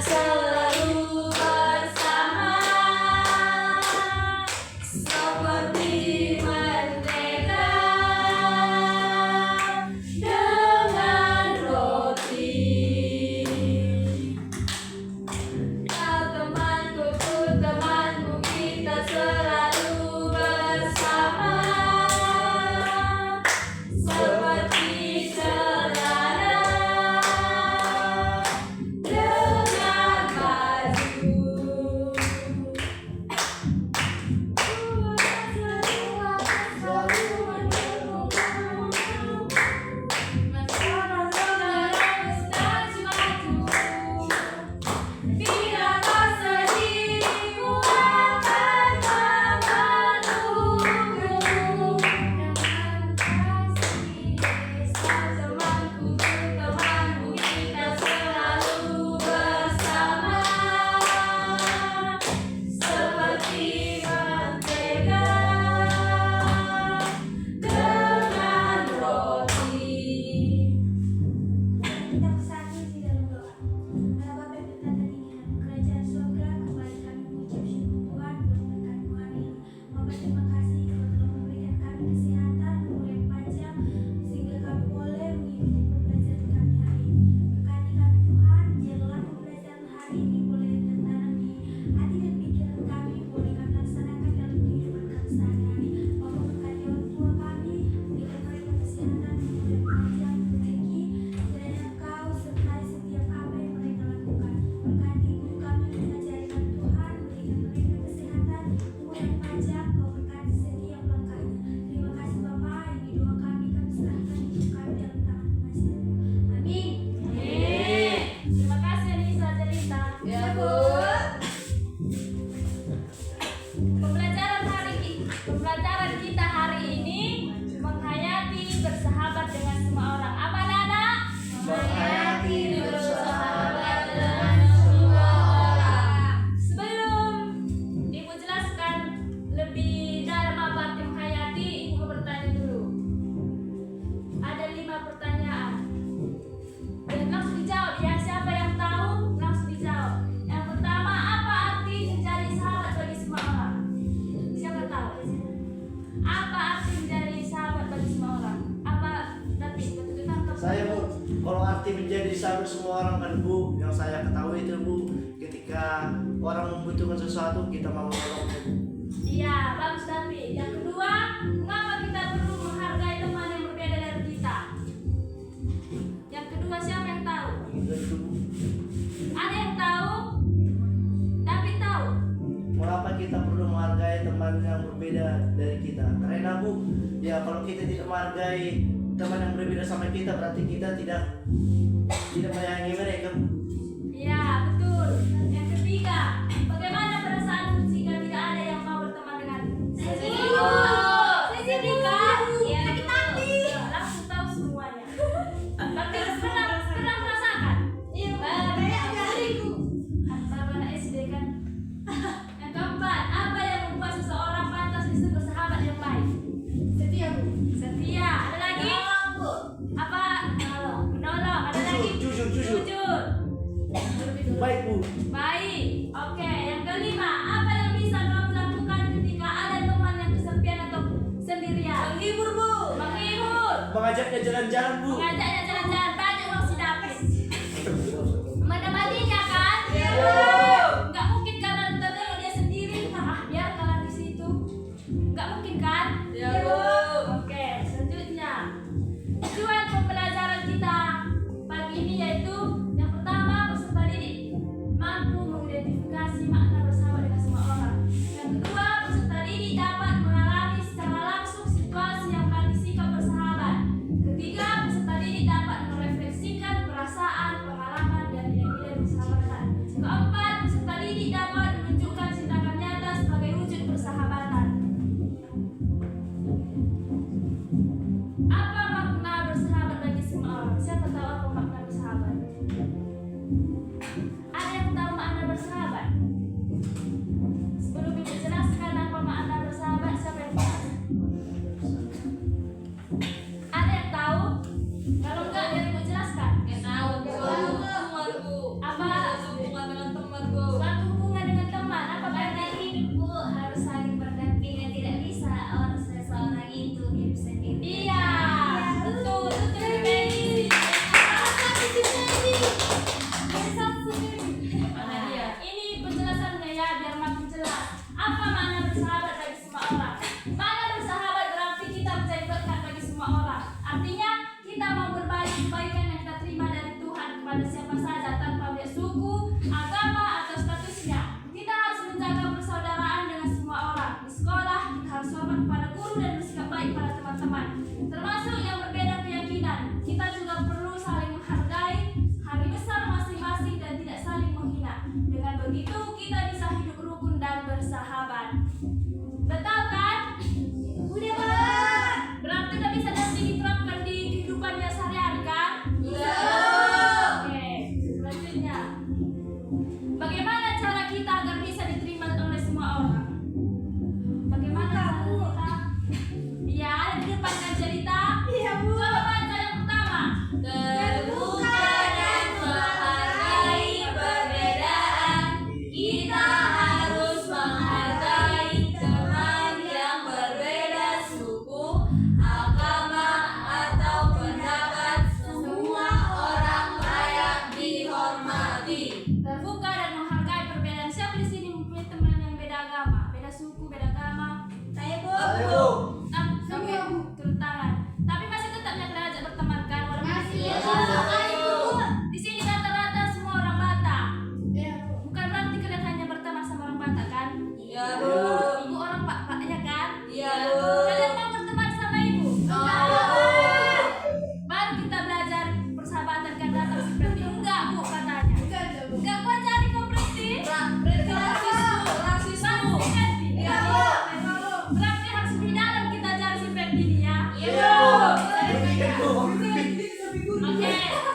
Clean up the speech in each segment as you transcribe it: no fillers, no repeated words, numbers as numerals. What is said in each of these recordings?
selalu bersama, seperti mentega dengan roti. Kau temanku, ku temanmu, kita selalu bersama, seperti celana dengan baju. Bila kau sedih, ku akan memelukmu dengan kasih. Kau temanku, ku temanmu, kita selalu bersama, seperti mentega dengan roti. Kita bersatu di dalam doa. Allah Bapa yang bertata di dalam kerajaan surga, kembali kami mengucap syukur Tuhan buat berkat-Mu hari ini. Bapa, terima kasih Kau telah memberikan kami kesehatan, umur yang panjang, sehingga kami boleh mengikuti pembelajaran kami hari ini. Berkati kami Tuhan, biarlah pembelajaran hari ini boleh tertanam di hati dan pikiran kami, boleh kami laksanakan dalam kehidupan kami sehari-hari. Bapa, berkati orang tua kami, berikan mereka kesehatan, umur yang panjang, rezeki, kiranya Engkau sertai setiap apa yang mereka lakukan. Berkati guru kami yang mengajari kami Tuhan, berikan mereka kesehatan, umur yang panjang, Kau berkati setiap langkahnya. Terima kasih Bapa, ini doa kami serahkan hidup kami dalam tangan kasih-Mu. Amin. Terima kasih Anissa cerita. Ya, Bu. Pembelajaran kita hari ini menghayati bersahabat dengan semua orang. Apa anak-anak? Menghayati bersahabat dengan semua orang. Sebelum Ibu jelaskan lebih dalam apa arti menghayati, Ibu bertanya dulu. Ada 5 pertanyaan. Dan langsung dijawab ya. Siapa yang tahu langsung dijawab. Yang pertama, apa arti menjadi sahabat bagi semua orang? Siapa tahu? Apa arti menjadi sahabat bagi semua orang? Apa nanti betul tangkap? Saya, Bu, kalau arti menjadi sahabat semua orang kan, Bu, yang saya ketahui itu, Bu, ketika orang membutuhkan sesuatu kita mau menolongnya, Bu. Iya, bagus tapi yang kedua, mengapa kita perlu menghargai teman yang berbeda dari kita? Yang kedua, siapa yang tahu? Itu, Bu. Ada yang tahu? Tapi tahu. Mengapa kita perlu menghargai teman yang berbeda dari kita? Karena, Bu, ya kalau kita tidak menghargai teman yang berbeda sama kita, berarti kita tidak menyayangi mereka, Bu. Iya, betul. Yang ketiga, bagaimana perasaanmu jika tidak ada yang mau berteman denganmu? Sedih. Sedih kan? Sakit hati. Langsung tahu semuanya. Tapi pernah merasakan? Iya, kayak dariku. Sama anak SD kan? Yang keempat, apa yang membuat seseorang pantas disebut sahabat yang baik? Setia, Bu. Setia. Ada lagi? Apa? Menolong. Ada lagi? Jujur. Jujur. Baik, Bu. Baik. Oke, yang kelima, apa yang bisa kamu lakukan ketika ada teman yang kesepian atau sendirian? Menghibur, Bu. Menghibur. Mengajaknya jalan-jalan, Bu. Mengajaknya jalan-jalan, banyak uang si David. Menemaninya kan? Iya. Nggak mungkin karena tengok dia sendiri, biar kalah di situ. Nggak mungkin kan? Iya, Bu. Oke, selanjutnya tujuan pembelajaran kita pagi ini yaitu yang pertama, peserta didik mampu mengidentifikasi makna bersahabat dengan semua orang. Yang kedua, peserta didik dapat mengalami secara langsung situasi yang melatih sikap bersahabat. Ketiga, peserta didik dapat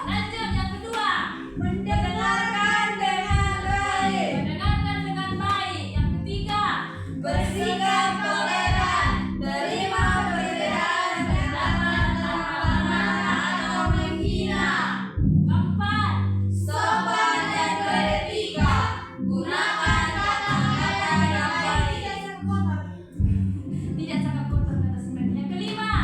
Lanjut yang kedua. Mendengarkan dengan baik. Mendengarkan dengan baik. Yang ketiga. Bersikap toleran. Terima perbedaan pendapat tanpa memarah atau menghina. Keempat. Sopan dan beretika. Gunakan kata-kata yang baik. Tidak sangat kotor kata sebenarnya. Yang kelima.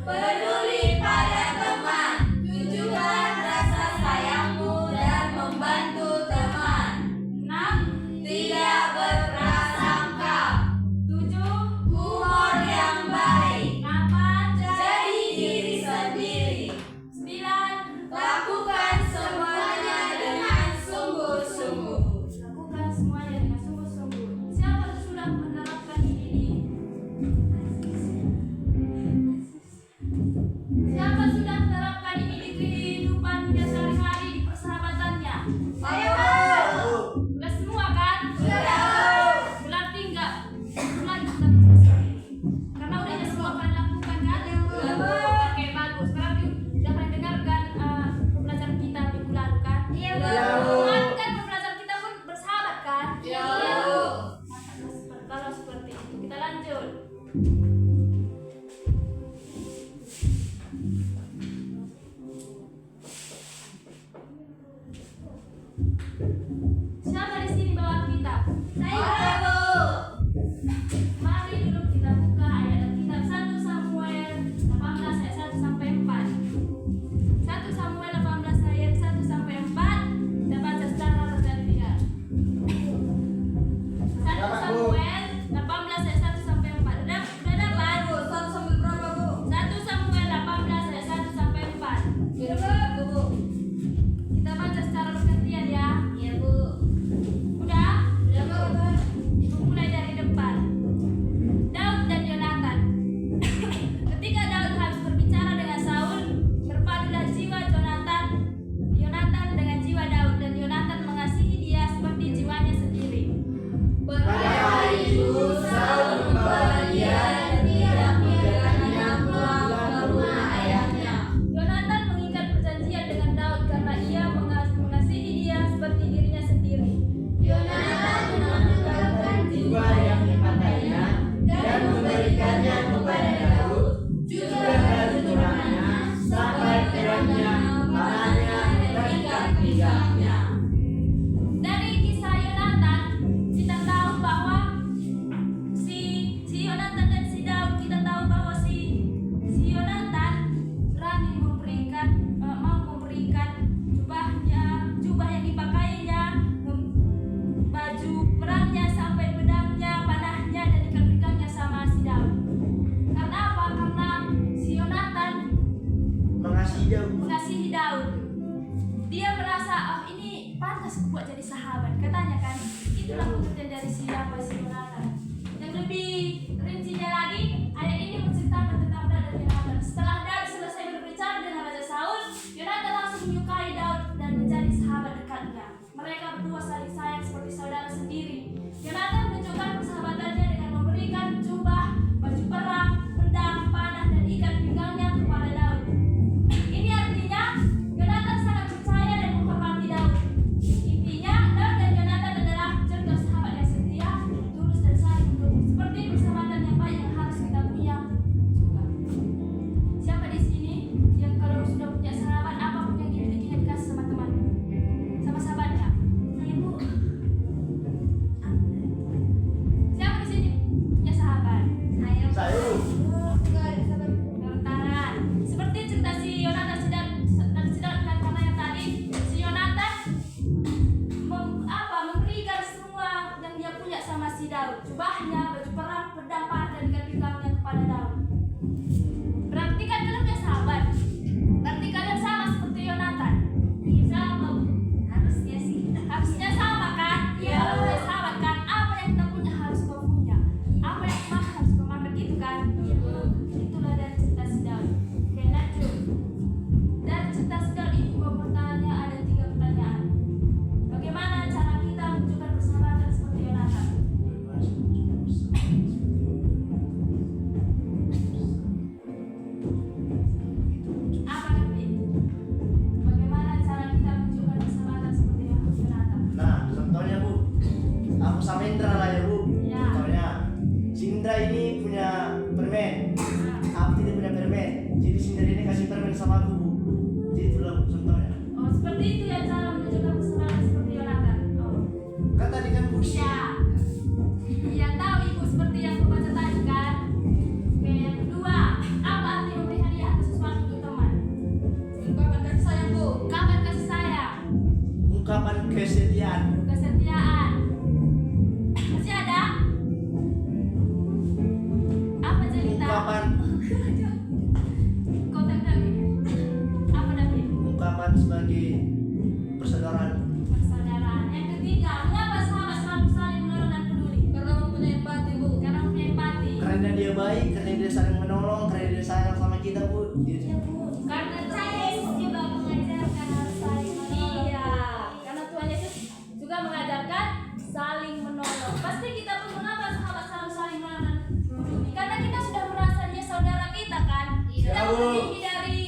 Peduli pada teman. Tunjukkan rasa sayangmu dan membantu teman. 6. Tidak berprasangka. 7. Humor yang baik. 8. Jadi diri sendiri. 9. Lakukan semuanya dengan sungguh-sungguh. Lakukan semuanya dengan sungguh-sungguh. Siapa yang sudah menerapkan ini? Siapa sudah menerapkan ini di kehidupannya sehari-hari, di persahabatannya? Ayo. Udah semua kan? Sudah. Berarti enggak lagi kita bicara. Karena udah semua kalian lakukan kan? Oke, bagus. Berarti udah kalian dengarkan pembelajaran kita minggu lalu kan? Iya, Bu. Kan pembelajaran kita pun bersahabat kan? Iya. Mantap, kalau seperti itu kita lanjut. Siapa di sini bawa kitab? Saya, Bu. Mari dulu kita buka ayat kitab 1 Samuel 18 ayat 1 sampai 4. 1 Samuel 18 ayat 1 sampai 4. Kita baca secara bergantian. 1 Samuel 18 ayat 1 sampai 4. Udah dapat? Bu, 1 sampai berapa, Bu? 1 Samuel 18 ayat 1 sampai 4. Bu. Kita baca secara bergantian ya. Iya, Bu. Udah? Udah, Bu. Ibu mulai dari depan. Daud dan Yonatan. Ketika Daud habis berbicara dengan Saul, berpadulah jiwa Yonatan dengan jiwa Daud, dan Yonatan mengasihi dia seperti jiwanya sendiri. Pada hari itu, Saul membawa dia dan tidak membiarkannya pulang ke rumah ayahnya. Yonatan mengikat perjanjian dengan Daud karena ia mengasihi dia seperti dirinya sendiri. Yonatan menanggalkan jiwa yang dipakainya dan memberikannya kepada Daud, juga baju tunanya, sampai terangnya, panahnya, dan ikat pinggangnya. Dari kisah Yonatan, kita tahu bahwa si Yonatan dan si Daud, kita tahu bahwa si Yonatan berani mau memberikan jubah yang dipakainya, baju perangnya sampai pedangnya, panahnya, dan ikat pinggangnya sama si Daud. Karena apa? Karena si Yonatan mengasihi Daud. Dia merasa, oh ini pantas buat jadi sahabat, katanya kan. Itulah pengertian dari si Yonatan. Yang lebih rincinya lagi, ayat ini menceritakan tentang Daud dan Yonatan. Setelah Daud selesai berbicara dengan Raja Saul, Yonatan langsung menyukai Daud dan menjadi sahabat dekatnya. Mereka berdua saling sayang seperti saudara sendiri. Yonatan menunjukkan persahabatannya dengan memberikan jubah, baju perang, pedang, panah, dan ikat pinggangnya kepada Daud. Ini artinya Yonatan sangat percaya dan menghormati Daud. Intinya, Daud dan Yonatan adalah contoh sahabat yang setia, tulus, dan saling mendukung. Seperti persahabatan yang baik yang harus kita punya juga. Siapa di sini yang kalau sudah punya sahabat, apapun yang dimilikinya dikasih sama temannya, sama sahabatnya? Saya, Bu. Iya. Iya tahu ibu seperti yang aku baca tadi kan. Oke, yang kedua, apa arti memberi hadiah atau sesuatu untuk teman? Ungkapan kasih sayang bu. Ungkapan kasih sayang. Ungkapan kesetiaan. Kesetiaan. Masih ada? Apa cerita? Ungkapan Kau tentang apa David? ungkapan sebagai persaudaraan. Persaudaraan. Yang ketiga, mengapa sahabat selalu saling menolong dan peduli? Karena mempunyai empati bu. Karena mempunyai empati. Karena dia baik, karena dia saling menolong, karena dia sayang sama kita bu. Ya Bu. Karena Saya Yesus juga mengajarkan harus saling menolong. iya, karena Tuhan Yesus juga mengajarkan saling menolong. Pasti kita pun mengapa sahabat selalu saling menolong dan peduli? Karena kita sudah merasa dia saudara kita kan. Iya, Sudah Bu. menjadi dari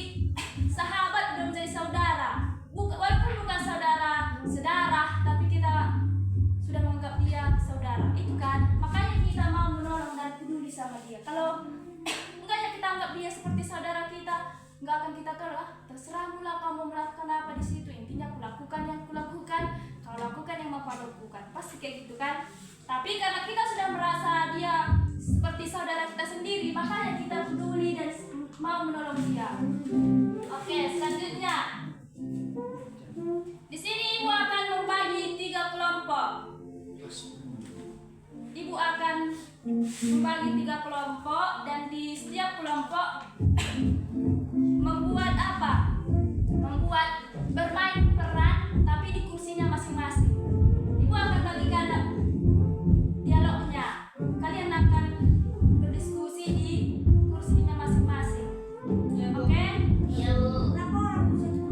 sahabat sudah menjadi saudara. Walaupun bukan saudara sedarah, tapi kita sudah menganggap dia saudara. Itu kan, makanya kita mau menolong dan peduli sama dia. Kalau enggak ya kita anggap dia seperti saudara kita, nggak akan kita tolak. Terserah mula kamu melakukan apa di situ. Intinya aku lakukan yang kulakukan, kau lakukan yang mau kau lakukan. Pasti kayak gitu kan. Tapi karena kita sudah merasa dia seperti saudara kita sendiri, makanya kita peduli dan mau menolong dia. Oke, selanjutnya. Di sini ibu akan membagi 3 kelompok. Ibu akan membagi 3 kelompok dan di setiap kelompok membuat apa? Membuat bermain peran tapi di kursinya masing-masing. Ibu akan bagikan dialognya. Kalian akan berdiskusi di kursinya masing-masing. Oke? Iya Bu. Berapa orang Bu satu?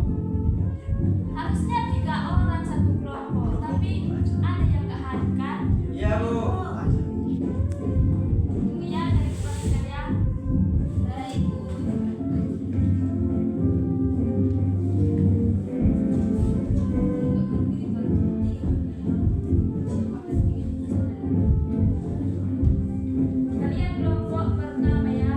Harusnya 3 orang satu kelompok, tapi ada yang nggak hadir kan? Iya bu. Tunggu ya dari keluarga ya. Baik Bu. Kalian kelompok pertama ya.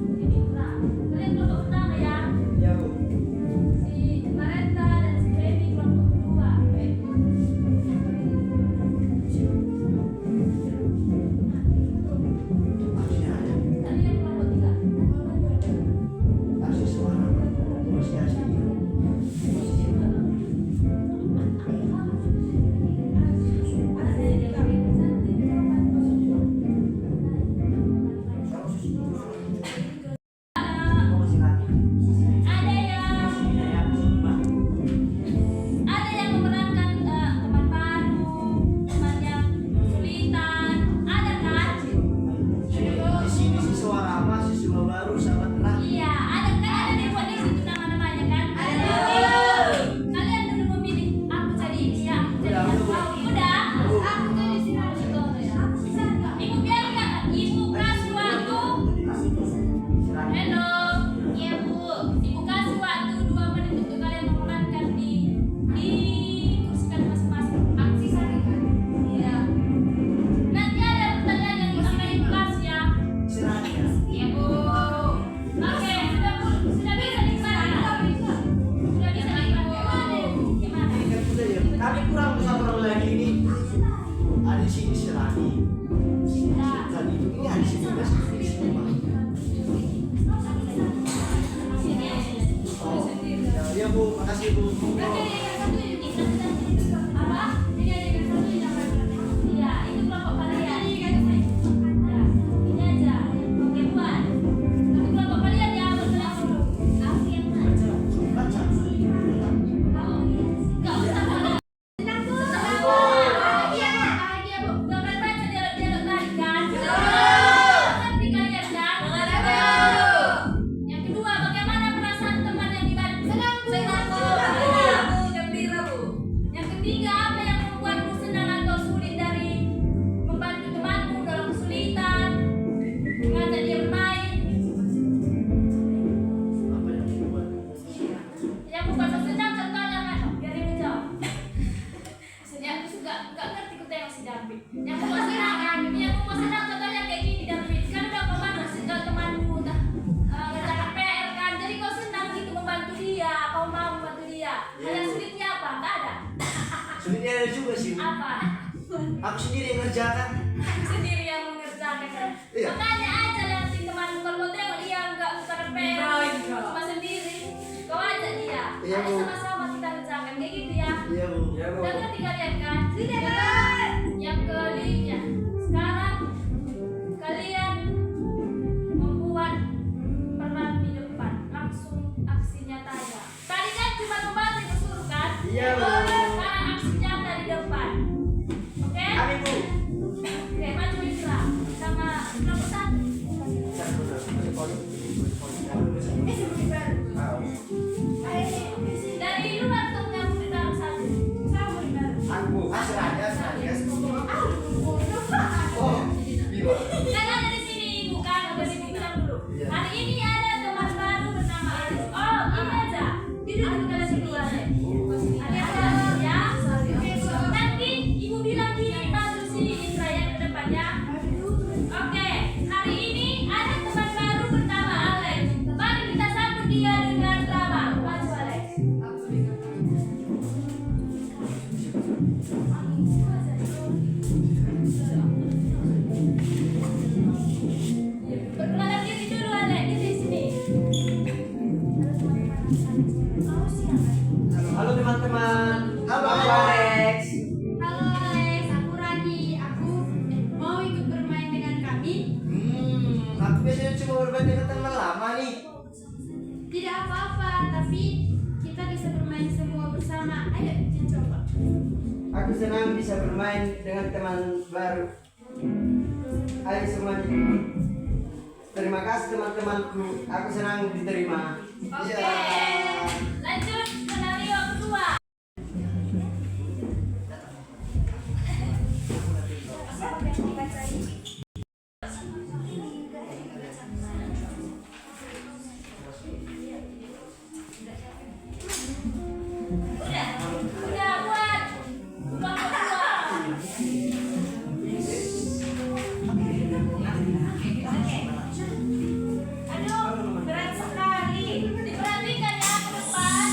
Kalian kelompok pertama ya. Iya bu. Si Marenta dan si Baby kelompok kedua. Akhirnya ada. Kalian kelompok tiga. Kasih suara. Masih asik. Ada yang memerankan teman baru, teman yang kesulitan, ada kan? Di sini siswa lama, siswa baru, sahabat kenal. Iya, ada kan? Ada dibuat di situ nama-namanya kan? Ada. Kalian dulu memilih aku jadi ini ya, aku jadi Udah, yang udah. tahu. Udah. Aku jadi sini. Aku bisa enggak? Ibu biarkan, ibu kasih waktu. Hello, iya bu. Ibu kasih waktu 2 menit untuk kalian memerankan di kursi kalian masing-masing. Aksi sari kan? Iya. Nanti ada pertanyaan yang akan ibu kasih ya. Istirahat ya. Iya bu. Oke, sudah bisa dinikmati. Sudah bisa dinikmati. Gimana? Ini kan udah ya. Kami kurang satu orang lagi ini. Ada di sini si Rani. Sudah. Tadi ini ada di sini juga sih. Sini. Oh, ya bu, makasih bu. Apa? Iya, itu kelompok kalian. Ya, ini aja. Oke, buat. Tapi kelompok kalian ya, bergerak dulu. Aku yang mana? Baca. Nggak usah boleh. Bahagia, Bu. Nggak akan baca dialog-dialog tadi kan? Ngerti kalian kan? Yang kedua, bagaimana perasaan teman yang dibantu? Senang, Bu. Senang, Bu. berbeda juga sih. Apa? Aku sendiri yang ngerjakan. Sendiri yang mengerjakan. Iya. Makanya aja nanti temanmu kalau kau tengok dia nggak bukan cuma sendiri. Kau ajak dia. Iya, Ayo Bu. sama-sama kita kerjakan kayak gitu ya. Iya bu. Ya bu. Udah ngerti kalian kan? Yang kelima, sekarang kalian membuat peran di depan, langsung aksi nyatanya. Tadi kan cuma membantu disuruh kan? Iya, Bu. Sekarang aksi nyata di depan. Oke? Kami bu. Oke, maju Indra sama nomor 1. Dari luar tuh yang bintang 1. Aku. Seragam. Oh. Iya. Kan ada di sini, bukan? Ada di bilang dulu. Iya. Hari ini ada teman baru bernama Aris. Oh, ini aja. Duduk dulu kalian berdua deh. Ada ya. Nanti ibu bilang gini, maju sini Indra yang ke depan ya. Oke, hari ini ada teman baru bernama Alex. Mari kita sambut dia dengan drama. Maju Alex. Perkenalan diri dulu Alex di sini. Halo teman-teman. Halo. Aku Alex. Halo Alex, aku Rani. Aku mau ikut bermain dengan kami. Aku biasanya cuma berbagi dengan teman lama nih. Tidak apa-apa, tapi kita bisa bermain semua bersama. Ayo kita coba. Aku senang bisa bermain dengan teman baru. Ayo semuanya. Terima kasih teman-temanku. Aku senang diterima. Oke. Iya. Lanjut skenario kedua. Udah buat kelompok kedua. Aduh, berat sekali. Diperhatikan ya ke depan.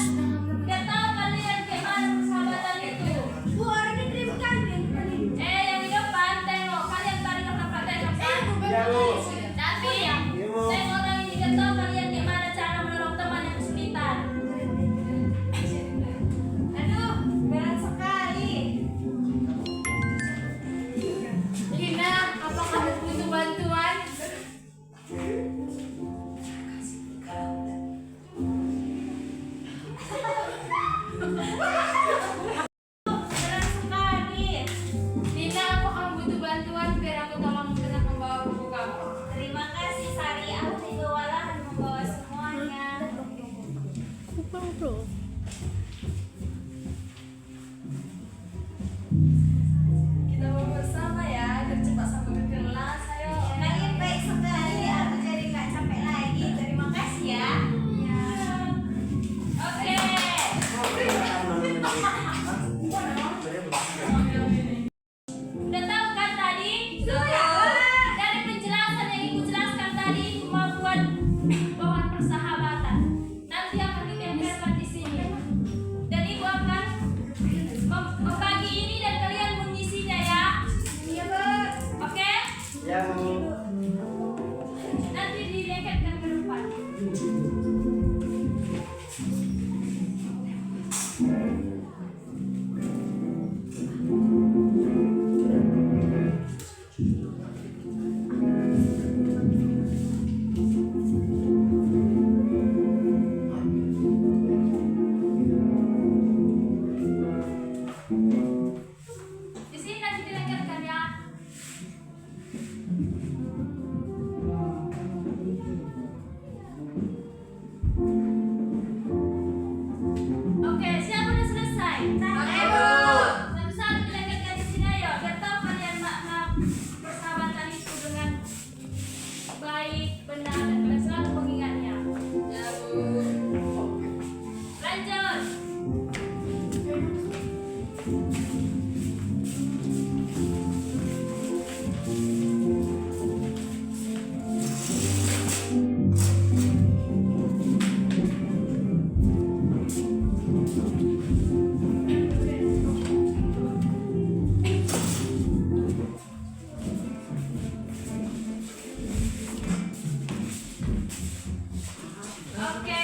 Oke,